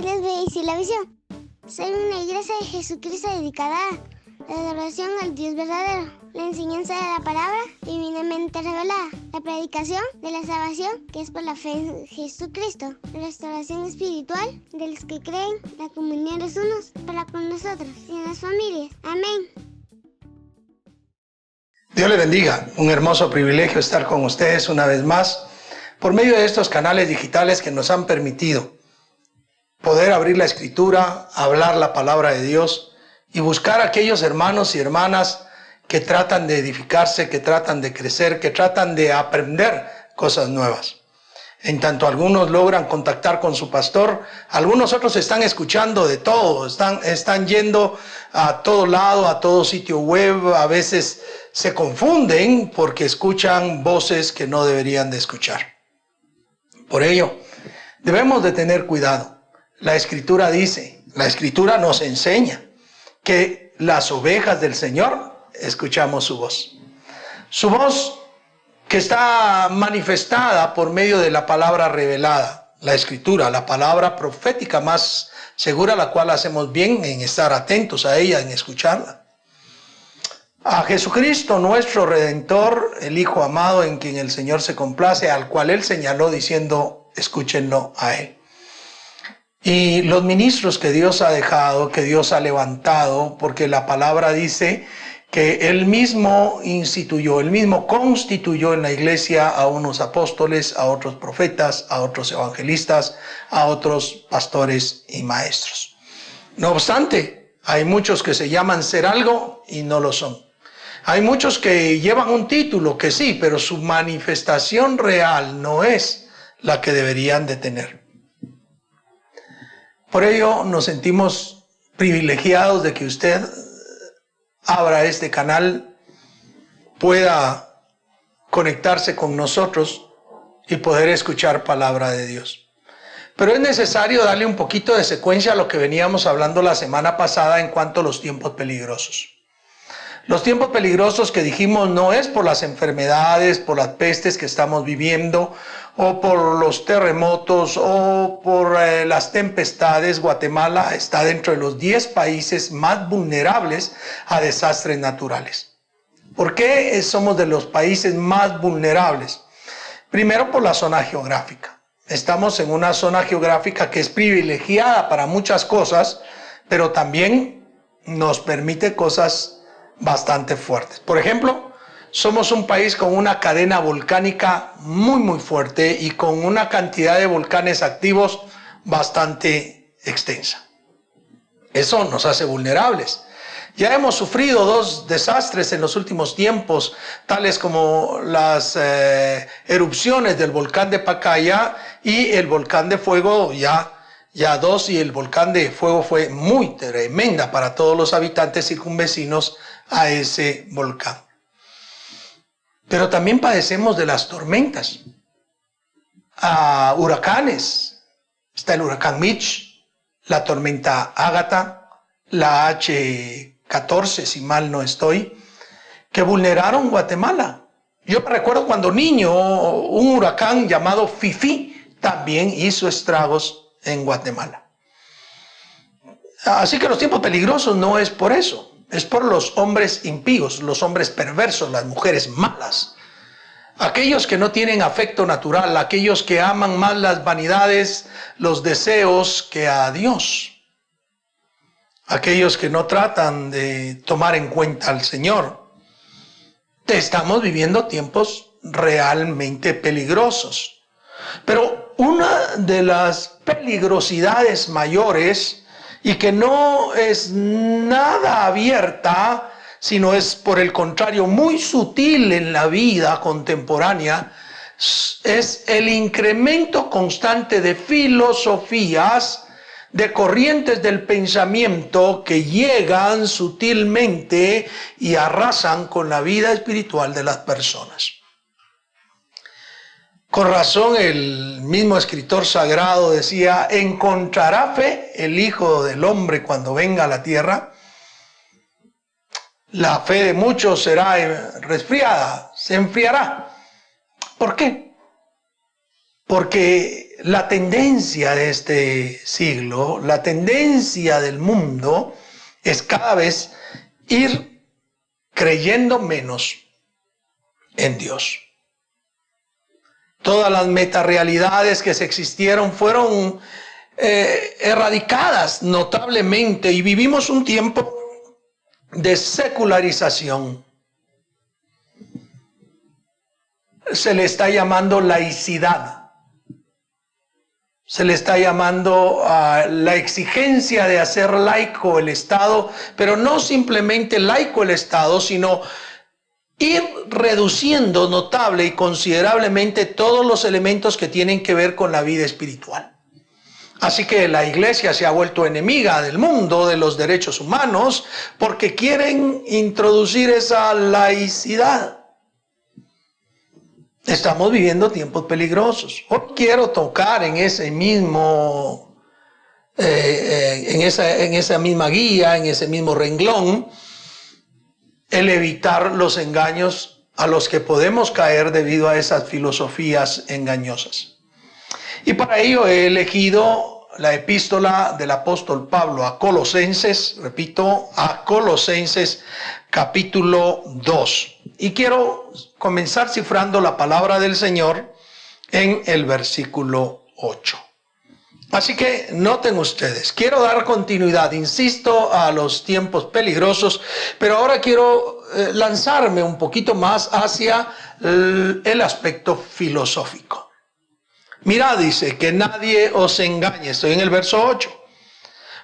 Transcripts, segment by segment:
Hoy les voy a decir la visión. Soy una iglesia de Jesucristo dedicada a la adoración al Dios verdadero, la enseñanza de la palabra divinamente revelada, la predicación de la salvación que es por la fe en Jesucristo, la restauración espiritual de los que creen, la comunión de los unos para con nosotros y en las familias. Amén. Dios le bendiga. Un hermoso privilegio estar con ustedes una vez más por medio de estos canales digitales que nos han permitido poder abrir la Escritura, hablar la palabra de Dios y buscar a aquellos hermanos y hermanas que tratan de edificarse, que tratan de crecer, que tratan de aprender cosas nuevas. En tanto algunos logran contactar con su pastor, algunos otros están escuchando de todo, están yendo a todo lado, a todo sitio web, a veces se confunden porque escuchan voces que no deberían de escuchar. Por ello, debemos de tener cuidado. La Escritura dice, la Escritura nos enseña que las ovejas del Señor escuchamos su voz. Su voz que está manifestada por medio de la palabra revelada, la Escritura, la palabra profética más segura, la cual hacemos bien en estar atentos a ella, en escucharla. A Jesucristo, nuestro Redentor, el Hijo amado en quien el Señor se complace, al cual Él señaló diciendo, escúchenlo a Él. Y los ministros que Dios ha dejado, que Dios ha levantado, porque la palabra dice que Él mismo instituyó, Él mismo constituyó en la iglesia a unos apóstoles, a otros profetas, a otros evangelistas, a otros pastores y maestros. No obstante, hay muchos que se llaman ser algo y no lo son. Hay muchos que llevan un título que sí, pero su manifestación real no es la que deberían de tener. Por ello nos sentimos privilegiados de que usted abra este canal, pueda conectarse con nosotros y poder escuchar palabra de Dios. Pero es necesario darle un poquito de secuencia a lo que veníamos hablando la semana pasada en cuanto a los tiempos peligrosos. Los tiempos peligrosos que dijimos no es por las enfermedades, por las pestes que estamos viviendo, o por los terremotos, o por las tempestades. Guatemala está dentro de los 10 países más vulnerables a desastres naturales. ¿Por qué somos de los países más vulnerables? Primero, por la zona geográfica. Estamos en una zona geográfica que es privilegiada para muchas cosas, pero también nos permite cosas bastante fuertes. Por ejemplo, somos un país con una cadena volcánica muy fuerte y con una cantidad de volcanes activos bastante extensa. Eso nos hace vulnerables. Ya hemos sufrido 2 desastres en los últimos tiempos, tales como las erupciones del volcán de Pacaya y el volcán de fuego, ya 2, y el volcán de fuego fue muy tremenda para todos los habitantes circunvecinos a ese volcán. Pero también padecemos de las tormentas, huracanes. Está el huracán Mitch, la tormenta Ágata, la H14, si mal no estoy, que vulneraron Guatemala. Yo me recuerdo cuando niño, un huracán llamado Fifi también hizo estragos en Guatemala. Así que los tiempos peligrosos no es por eso. Es por los hombres impíos, los hombres perversos, las mujeres malas. Aquellos que no tienen afecto natural, aquellos que aman más las vanidades, los deseos que a Dios. Aquellos que no tratan de tomar en cuenta al Señor. Estamos viviendo tiempos realmente peligrosos. Pero una de las peligrosidades mayores, y que no es nada abierta, sino es por el contrario muy sutil en la vida contemporánea, es el incremento constante de filosofías, de corrientes del pensamiento que llegan sutilmente y arrasan con la vida espiritual de las personas. Con razón el mismo escritor sagrado decía, ¿encontrará fe el Hijo del Hombre cuando venga a la tierra? La fe de muchos será resfriada, se enfriará. ¿Por qué? Porque la tendencia de este siglo, la tendencia del mundo es cada vez ir creyendo menos en Dios. Todas las metarealidades que se existieron fueron erradicadas notablemente y vivimos un tiempo de secularización. Se le está llamando laicidad. Se le está llamando a la exigencia de hacer laico el Estado, pero no simplemente laico el Estado, sino ir reduciendo notable y considerablemente todos los elementos que tienen que ver con la vida espiritual. Así que la iglesia se ha vuelto enemiga del mundo, de los derechos humanos, porque quieren introducir esa laicidad. Estamos viviendo tiempos peligrosos. Hoy quiero tocar en ese mismo, en esa misma guía, en ese mismo renglón, el evitar los engaños a los que podemos caer debido a esas filosofías engañosas. Y para ello he elegido la epístola del apóstol Pablo a Colosenses, repito, a Colosenses capítulo 2. Y quiero comenzar cifrando la palabra del Señor en el versículo 8. Así que noten ustedes, quiero dar continuidad, insisto, a los tiempos peligrosos, pero ahora quiero lanzarme un poquito más hacia el aspecto filosófico. Mirad, dice, que nadie os engañe, estoy en el verso 8,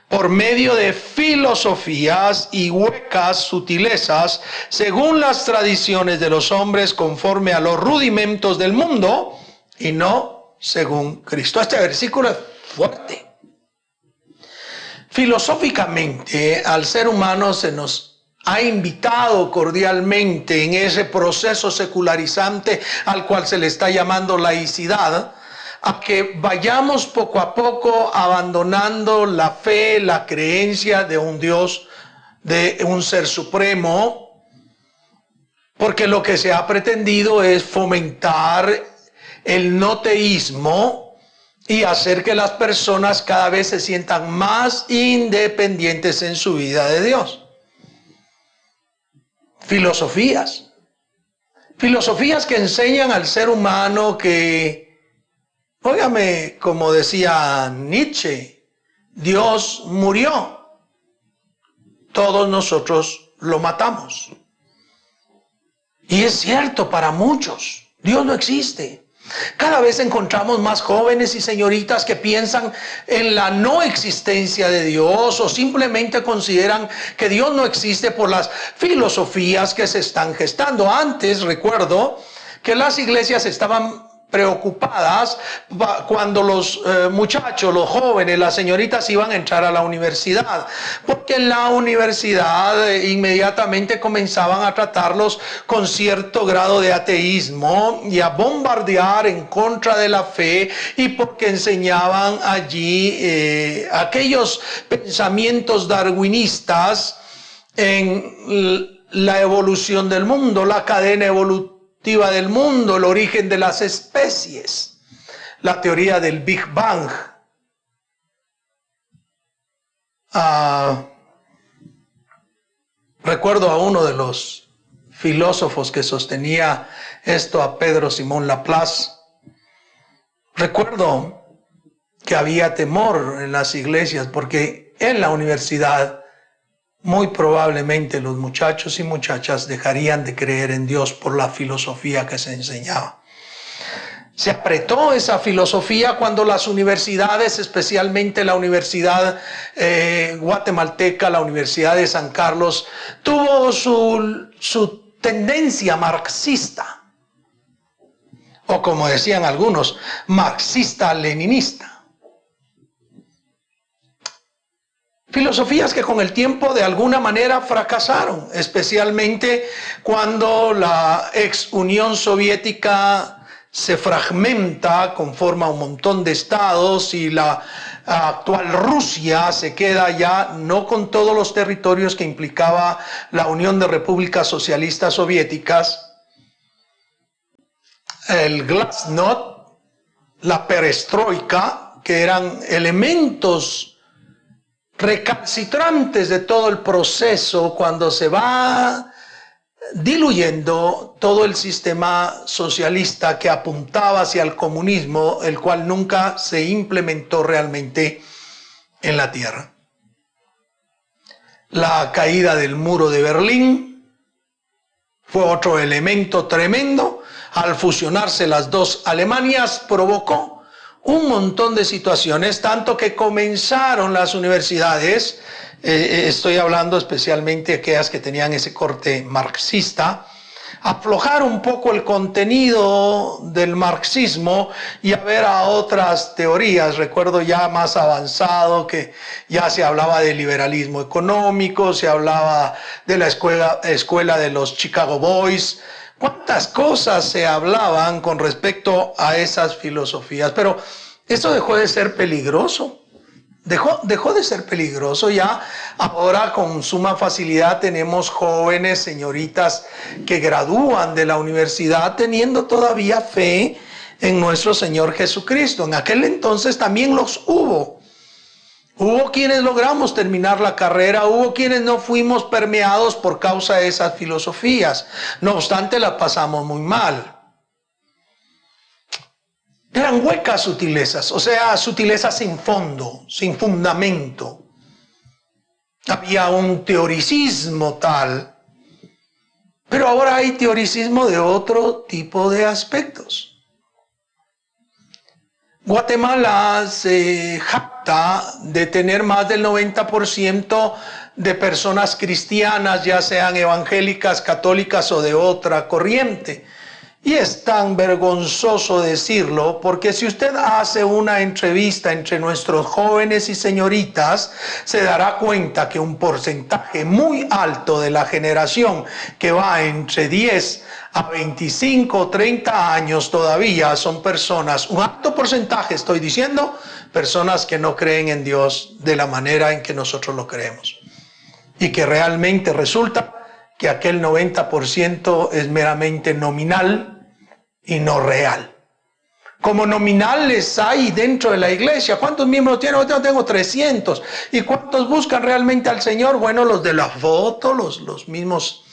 por medio de filosofías y huecas sutilezas, según las tradiciones de los hombres, conforme a los rudimentos del mundo, y no según Cristo. Este versículo es fuerte. Filosóficamente, al ser humano se nos ha invitado cordialmente en ese proceso secularizante al cual se le está llamando laicidad, a que vayamos poco a poco abandonando la fe, la creencia de un Dios, de un ser supremo, porque lo que se ha pretendido es fomentar el no teísmo y hacer que las personas cada vez se sientan más independientes en su vida de Dios. Filosofías que enseñan al ser humano que, óigame, como decía Nietzsche, Dios murió, todos nosotros lo matamos. Y es cierto para muchos, Dios no existe. Cada vez encontramos más jóvenes y señoritas que piensan en la no existencia de Dios o simplemente consideran que Dios no existe por las filosofías que se están gestando. Antes recuerdo que las iglesias estaban preocupadas cuando los muchachos, los jóvenes, las señoritas iban a entrar a la universidad, porque en la universidad inmediatamente comenzaban a tratarlos con cierto grado de ateísmo y a bombardear en contra de la fe, y porque enseñaban allí aquellos pensamientos darwinistas en la evolución del mundo, la cadena evolutiva del mundo, el origen de las especies, la teoría del Big Bang. Recuerdo a uno de los filósofos que sostenía esto, a Pedro Simón Laplace. Recuerdo que había temor en las iglesias porque en la universidad muy probablemente los muchachos y muchachas dejarían de creer en Dios por la filosofía que se enseñaba. Se apretó esa filosofía cuando las universidades, especialmente la Universidad Guatemalteca, la Universidad de San Carlos, tuvo su tendencia marxista, o como decían algunos, marxista-leninista. Filosofías que con el tiempo de alguna manera fracasaron, especialmente cuando la ex Unión Soviética se fragmenta, conforma un montón de estados, y la actual Rusia se queda ya no con todos los territorios que implicaba la Unión de Repúblicas Socialistas Soviéticas. El Glasnost la perestroika, que eran elementos recalcitrantes de todo el proceso cuando se va diluyendo todo el sistema socialista que apuntaba hacia el comunismo, el cual nunca se implementó realmente en la tierra. La caída del muro de Berlín fue otro elemento tremendo. Al fusionarse las dos Alemanias provocó un montón de situaciones, tanto que comenzaron las universidades, estoy hablando especialmente de aquellas que tenían ese corte marxista, a aflojar un poco el contenido del marxismo y a ver a otras teorías. Recuerdo ya más avanzado que ya se hablaba de liberalismo económico, se hablaba de la escuela de los Chicago Boys. ¿Cuántas cosas se hablaban con respecto a esas filosofías? Pero esto dejó de ser peligroso. Dejó de ser peligroso ya. Ahora con suma facilidad tenemos jóvenes, señoritas que gradúan de la universidad teniendo todavía fe en nuestro Señor Jesucristo. En aquel entonces también los hubo. Hubo quienes logramos terminar la carrera, hubo quienes no fuimos permeados por causa de esas filosofías. No obstante, la pasamos muy mal. Eran huecas sutilezas, o sea, sutilezas sin fondo, sin fundamento. Había un teoricismo tal, pero ahora hay teoricismo de otro tipo de aspectos. Guatemala se jacta de tener más del 90% de personas cristianas, ya sean evangélicas, católicas o de otra corriente. Y es tan vergonzoso decirlo, porque si usted hace una entrevista entre nuestros jóvenes y señoritas, se dará cuenta que un porcentaje muy alto de la generación que va entre 10 a 25 o 30 años todavía son personas, un alto porcentaje estoy diciendo, personas que no creen en Dios de la manera en que nosotros lo creemos. Y que realmente resulta que aquel 90% es meramente nominal y no real. Como nominales hay dentro de la iglesia. ¿Cuántos miembros tiene? Yo tengo 300. ¿Y cuántos buscan realmente al Señor? Bueno, los de la foto, los mismos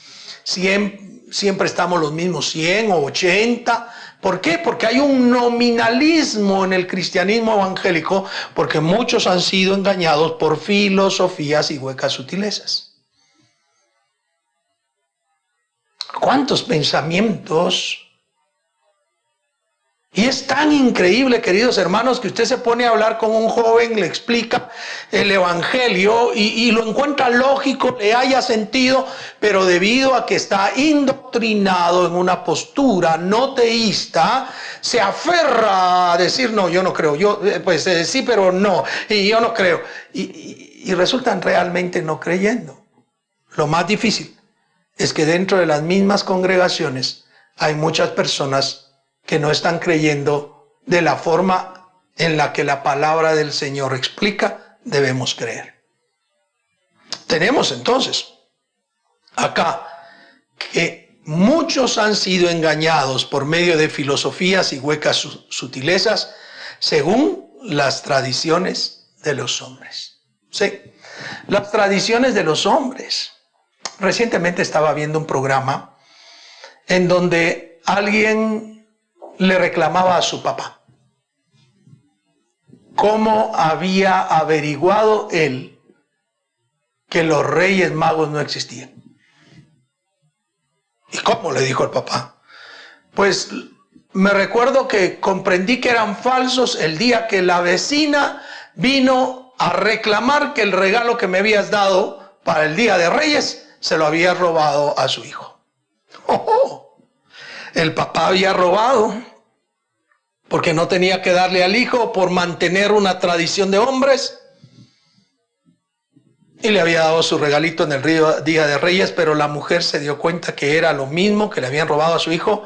100, siempre estamos los mismos 100 o 80. ¿Por qué? Porque hay un nominalismo en el cristianismo evangélico, porque muchos han sido engañados por filosofías y huecas sutilezas. ¿Cuántos pensamientos? Y es tan increíble, queridos hermanos, que usted se pone a hablar con un joven, le explica el evangelio y lo encuentra lógico, le haya sentido, pero debido a que está indoctrinado en una postura no teísta, se aferra a decir, no, yo no creo, sí, pero no, y yo no creo. Y resultan realmente no creyendo. Lo más difícil es que dentro de las mismas congregaciones hay muchas personas que no están creyendo de la forma en la que la palabra del Señor explica, debemos creer. Tenemos entonces acá que muchos han sido engañados por medio de filosofías y huecas sutilezas según las tradiciones de los hombres. Sí, las tradiciones de los hombres. Recientemente estaba viendo un programa en donde alguien le reclamaba a su papá cómo había averiguado él que los Reyes Magos no existían. ¿Y cómo? Le dijo el papá. Pues me recuerdo que comprendí que eran falsos el día que la vecina vino a reclamar que el regalo que me habías dado para el Día de Reyes se lo había robado a su hijo. El papá había robado porque no tenía que darle al hijo por mantener una tradición de hombres y le había dado su regalito en el Día de Reyes, pero la mujer se dio cuenta que era lo mismo que le habían robado a su hijo.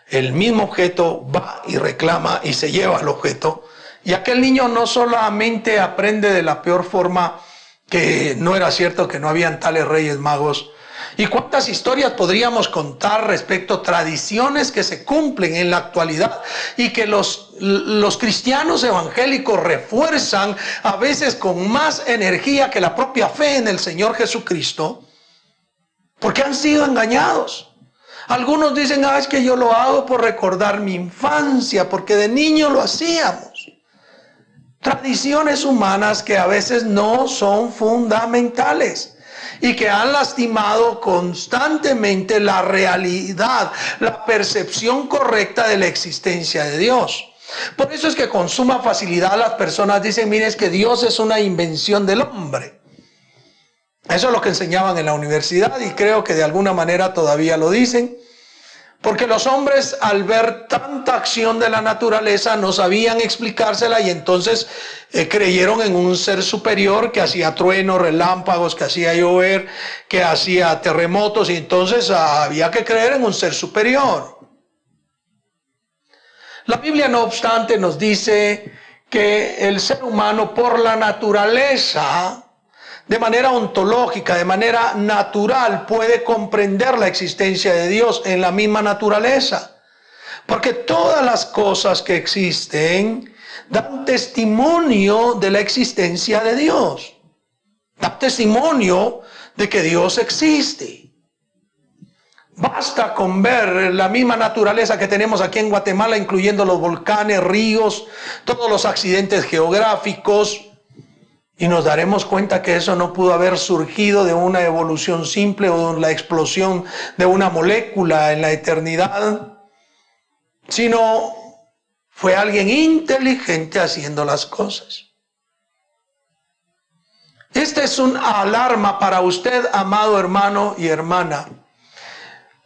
El mismo objeto va y reclama y se lleva el objeto, y aquel niño no solamente aprende de la peor forma que no era cierto que no habían tales Reyes Magos. ¿Y cuántas historias podríamos contar respecto a tradiciones que se cumplen en la actualidad y que los los cristianos evangélicos refuerzan a veces con más energía que la propia fe en el Señor Jesucristo, porque han sido engañados. Algunos dicen, es que yo lo hago por recordar mi infancia, porque de niño lo hacíamos. Tradiciones humanas que a veces no son fundamentales y que han lastimado constantemente la realidad, la percepción correcta de la existencia de Dios. Por eso es que con suma facilidad las personas dicen, mire, es que Dios es una invención del hombre. Eso es lo que enseñaban en la universidad y creo que de alguna manera todavía lo dicen. Porque los hombres, al ver tanta acción de la naturaleza, no sabían explicársela y entonces creyeron en un ser superior que hacía truenos, relámpagos, que hacía llover, que hacía terremotos, y entonces había que creer en un ser superior. La Biblia, no obstante, nos dice que el ser humano, por la naturaleza, de manera ontológica, de manera natural, puede comprender la existencia de Dios en la misma naturaleza. Porque todas las cosas que existen dan testimonio de la existencia de Dios. Dan testimonio de que Dios existe. Basta con ver la misma naturaleza que tenemos aquí en Guatemala, incluyendo los volcanes, ríos, todos los accidentes geográficos, y nos daremos cuenta que eso no pudo haber surgido de una evolución simple o de la explosión de una molécula en la eternidad, sino fue alguien inteligente haciendo las cosas. Esta es una alarma para usted, amado hermano y hermana,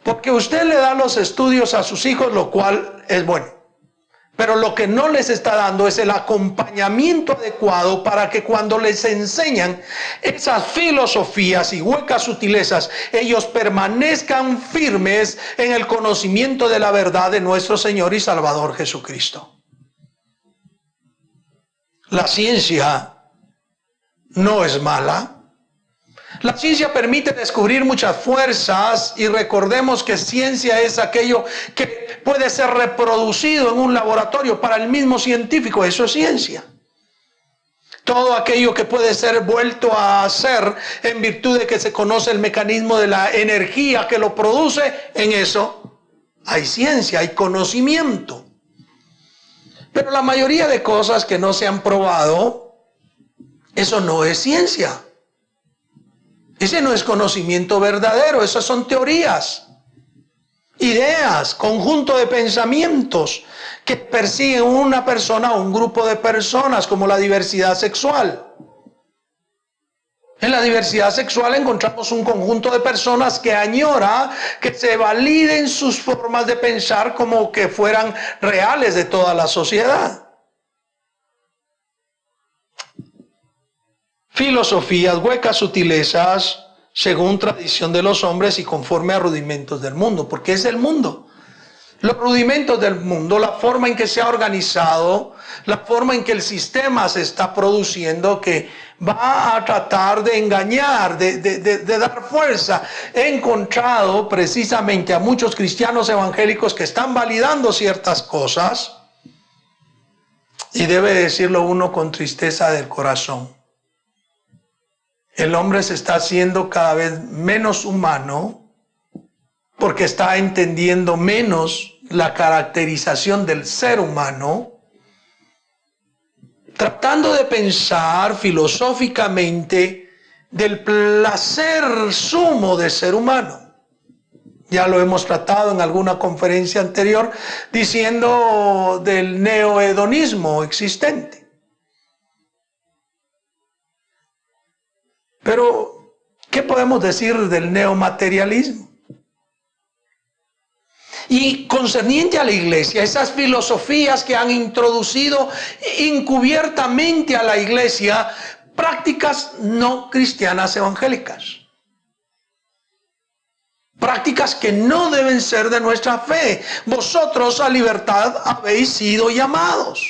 porque usted le da los estudios a sus hijos, lo cual es bueno. Pero lo que no les está dando es el acompañamiento adecuado para que cuando les enseñan esas filosofías y huecas sutilezas, ellos permanezcan firmes en el conocimiento de la verdad de nuestro Señor y Salvador Jesucristo. La ciencia no es mala. La ciencia permite descubrir muchas fuerzas y recordemos que ciencia es aquello que puede ser reproducido en un laboratorio para el mismo científico. Eso es ciencia. Todo aquello que puede ser vuelto a hacer en virtud de que se conoce el mecanismo de la energía que lo produce, en eso hay ciencia, hay conocimiento. Pero la mayoría de cosas que no se han probado, eso no es ciencia. Ese no es conocimiento verdadero, esas son teorías, ideas, conjunto de pensamientos que persiguen una persona o un grupo de personas, como la diversidad sexual. En la diversidad sexual encontramos un conjunto de personas que añora que se validen sus formas de pensar como que fueran reales de toda la sociedad. Filosofías, huecas sutilezas, según tradición de los hombres y conforme a rudimentos del mundo, porque es el mundo. Los rudimentos del mundo, la forma en que se ha organizado, la forma en que el sistema se está produciendo, que va a tratar de engañar, de dar fuerza. He encontrado precisamente a muchos cristianos evangélicos que están validando ciertas cosas, y debe decirlo uno con tristeza del corazón. El hombre se está haciendo cada vez menos humano porque está entendiendo menos la caracterización del ser humano, tratando de pensar filosóficamente del placer sumo de ser humano. Ya lo hemos tratado en alguna conferencia anterior, diciendo del neohedonismo existente. Pero, ¿qué podemos decir del neomaterialismo? Y concerniente a la iglesia, esas filosofías que han introducido encubiertamente a la iglesia prácticas no cristianas evangélicas. Prácticas que no deben ser de nuestra fe. Vosotros a libertad habéis sido llamados.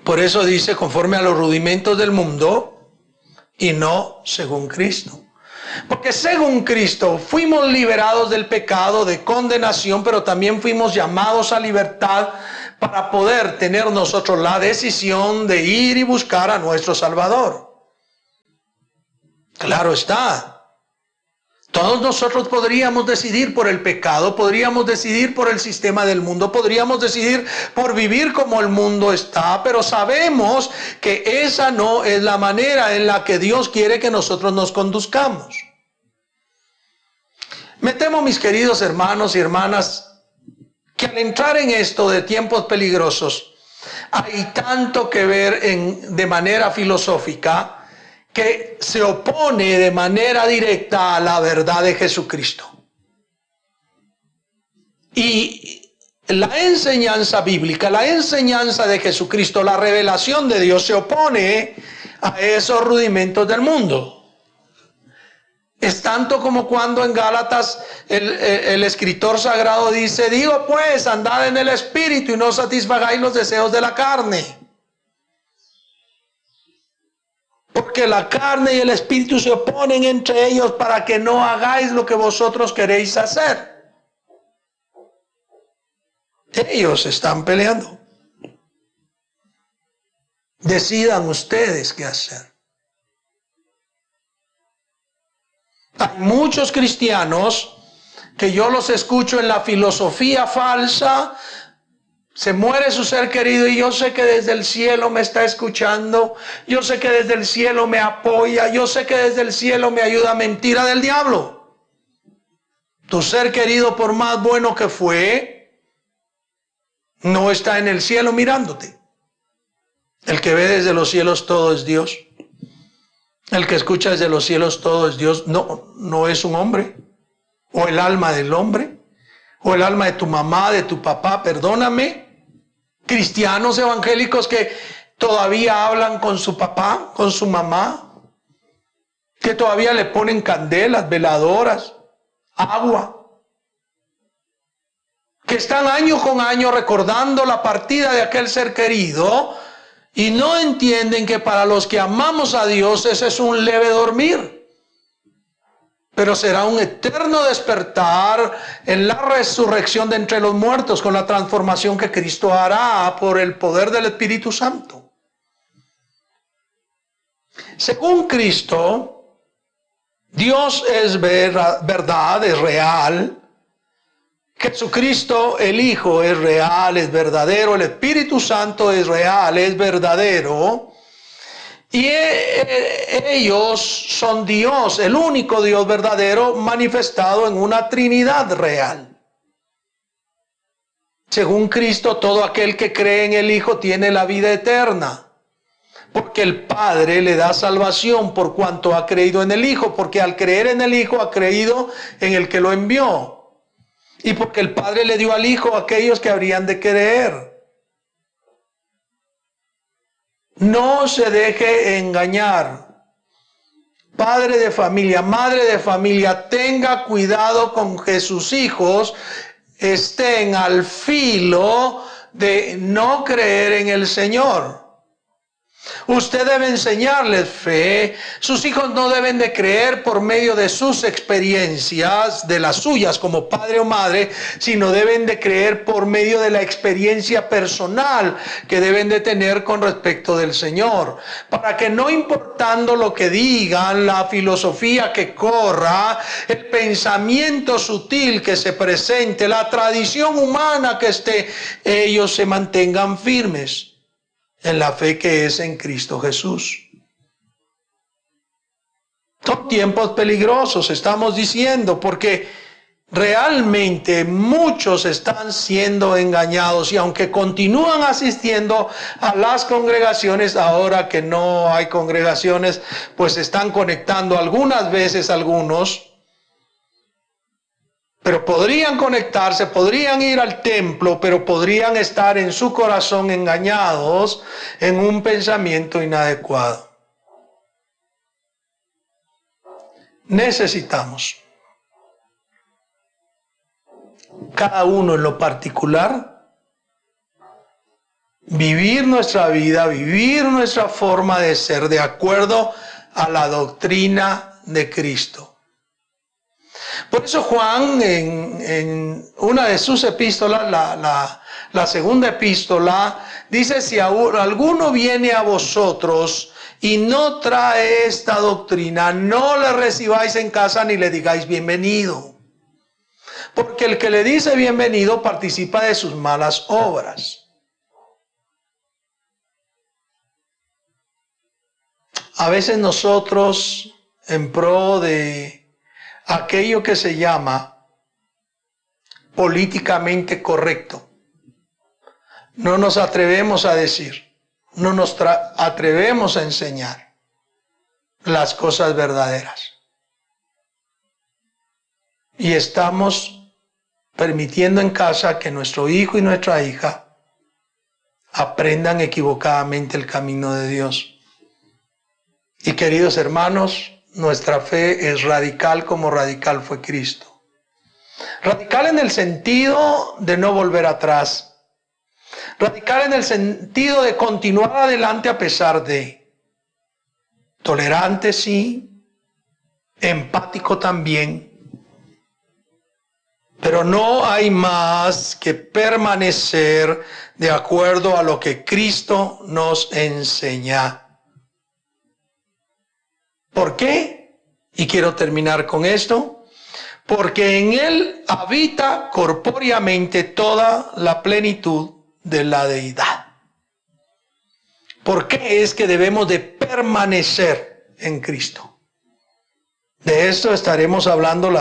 Por eso dice, conforme a los rudimentos del mundo y no según Cristo. Porque según Cristo fuimos liberados del pecado, de condenación, pero también fuimos llamados a libertad para poder tener nosotros la decisión de ir y buscar a nuestro Salvador. Claro está. Todos nosotros podríamos decidir por el pecado, podríamos decidir por el sistema del mundo, podríamos decidir por vivir como el mundo está, pero sabemos que esa no es la manera en la que Dios quiere que nosotros nos conduzcamos. Me temo, mis queridos hermanos y hermanas, que al entrar en esto de tiempos peligrosos, hay tanto que ver de manera filosófica que se opone de manera directa a la verdad de Jesucristo. Y la enseñanza bíblica, la enseñanza de Jesucristo, la revelación de Dios se opone a esos rudimentos del mundo. Es tanto como cuando en Gálatas el escritor sagrado dice: digo pues, andad en el Espíritu y no satisfagáis los deseos de la carne. Porque la carne y el espíritu se oponen entre ellos para que no hagáis lo que vosotros queréis hacer. Ellos están peleando. Decidan ustedes qué hacer. Hay muchos cristianos que yo los escucho en la filosofía falsa. Se muere su ser querido y yo sé que desde el cielo me está escuchando, yo sé que desde el cielo me apoya, yo sé que desde el cielo me ayuda. Mentira del diablo. Tu ser querido, por más bueno que fue, no está en el cielo mirándote. El que ve desde los cielos todo es Dios. El que escucha desde los cielos todo es Dios. No es un hombre, o el alma del hombre, o el alma de tu mamá, de tu papá. Perdóname. Cristianos evangélicos que todavía hablan con su papá, con su mamá, que todavía le ponen candelas, veladoras, agua, que están año con año recordando la partida de aquel ser querido y no entienden que para los que amamos a Dios ese es un leve dormir. Pero será un eterno despertar en la resurrección de entre los muertos, con la transformación que Cristo hará por el poder del Espíritu Santo. Según Cristo, Dios es verdad, es real. Jesucristo, el Hijo, es real, es verdadero. El Espíritu Santo es real, es verdadero. Y ellos son Dios, el único Dios verdadero manifestado en una Trinidad real. Según Cristo, todo aquel que cree en el Hijo tiene la vida eterna, porque el Padre le da salvación por cuanto ha creído en el Hijo, porque al creer en el Hijo ha creído en el que lo envió, y porque el Padre le dio al Hijo a aquellos que habrían de creer. No se deje engañar. Padre de familia, madre de familia, tenga cuidado con que sus hijos estén al filo de no creer en el Señor. Usted debe enseñarles fe. Sus hijos no deben de creer por medio de sus experiencias, de las suyas como padre o madre, sino deben de creer por medio de la experiencia personal que deben de tener con respecto del Señor. Para que no importando lo que digan, la filosofía que corra, el pensamiento sutil que se presente, la tradición humana que esté, ellos se mantengan firmes en la fe que es en Cristo Jesús. Son tiempos peligrosos, estamos diciendo, porque realmente muchos están siendo engañados y aunque continúan asistiendo a las congregaciones, ahora que no hay congregaciones, pues están conectando algunas veces algunos. Pero podrían conectarse, podrían ir al templo, pero podrían estar en su corazón engañados en un pensamiento inadecuado. Necesitamos, cada uno en lo particular, vivir nuestra vida, vivir nuestra forma de ser de acuerdo a la doctrina de Cristo. Por eso Juan en una de sus epístolas, la segunda epístola, dice: si alguno viene a vosotros y no trae esta doctrina, no le recibáis en casa ni le digáis bienvenido. Porque el que le dice bienvenido participa de sus malas obras. A veces nosotros, en pro de aquello que se llama políticamente correcto, no nos atrevemos a decir, no nos atrevemos a enseñar las cosas verdaderas. Y estamos permitiendo en casa que nuestro hijo y nuestra hija aprendan equivocadamente el camino de Dios. Y queridos hermanos, nuestra fe es radical como radical fue Cristo. Radical en el sentido de no volver atrás. Radical en el sentido de continuar adelante a pesar de. Tolerante sí, empático también. Pero no hay más que permanecer de acuerdo a lo que Cristo nos enseña. ¿Por qué? Y quiero terminar con esto. Porque en Él habita corpóreamente toda la plenitud de la deidad. ¿Por qué es que debemos de permanecer en Cristo? De esto estaremos hablando el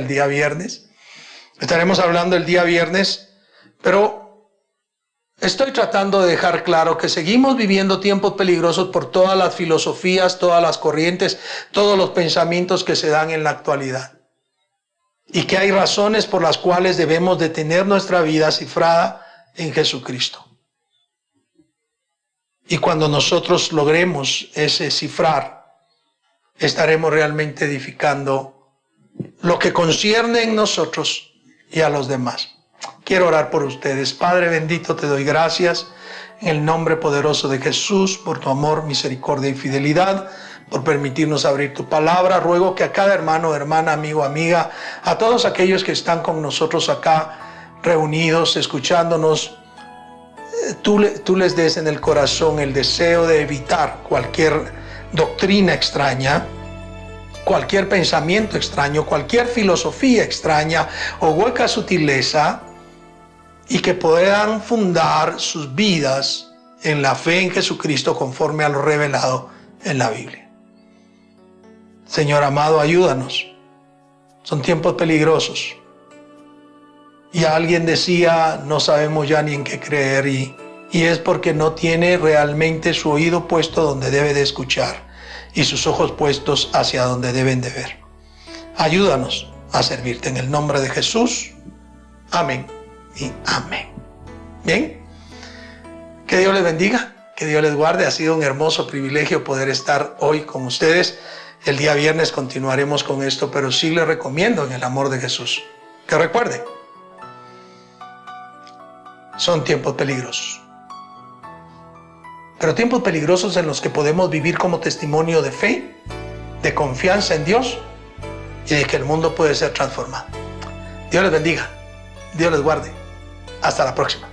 día viernes. Estaremos hablando el día viernes, pero estoy tratando de dejar claro que seguimos viviendo tiempos peligrosos por todas las filosofías, todas las corrientes, todos los pensamientos que se dan en la actualidad. Y que hay razones por las cuales debemos de tener nuestra vida cifrada en Jesucristo. Y cuando nosotros logremos ese cifrar, estaremos realmente edificando lo que concierne en nosotros y a los demás. Quiero orar por ustedes. Padre bendito, te doy gracias en el nombre poderoso de Jesús por tu amor, misericordia y fidelidad, por permitirnos abrir tu palabra. Ruego que a cada hermano, hermana, amigo, amiga, a todos aquellos que están con nosotros acá reunidos, escuchándonos, tú les des en el corazón el deseo de evitar cualquier doctrina extraña, cualquier pensamiento extraño, cualquier filosofía extraña o hueca sutileza, y que puedan fundar sus vidas en la fe en Jesucristo conforme a lo revelado en la Biblia. Señor amado, ayúdanos. Son tiempos peligrosos. Y alguien decía, no sabemos ya ni en qué creer, y es porque no tiene realmente su oído puesto donde debe de escuchar y sus ojos puestos hacia donde deben de ver. Ayúdanos a servirte en el nombre de Jesús. Amén y amén. Bien, que Dios les bendiga, que Dios les guarde. Ha sido un hermoso privilegio poder estar hoy con ustedes. El día viernes continuaremos con esto, pero sí les recomiendo en el amor de Jesús que recuerde, son tiempos peligrosos, pero tiempos peligrosos en los que podemos vivir como testimonio de fe, de confianza en Dios y de que el mundo puede ser transformado. Dios les bendiga, Dios les guarde. Hasta la próxima.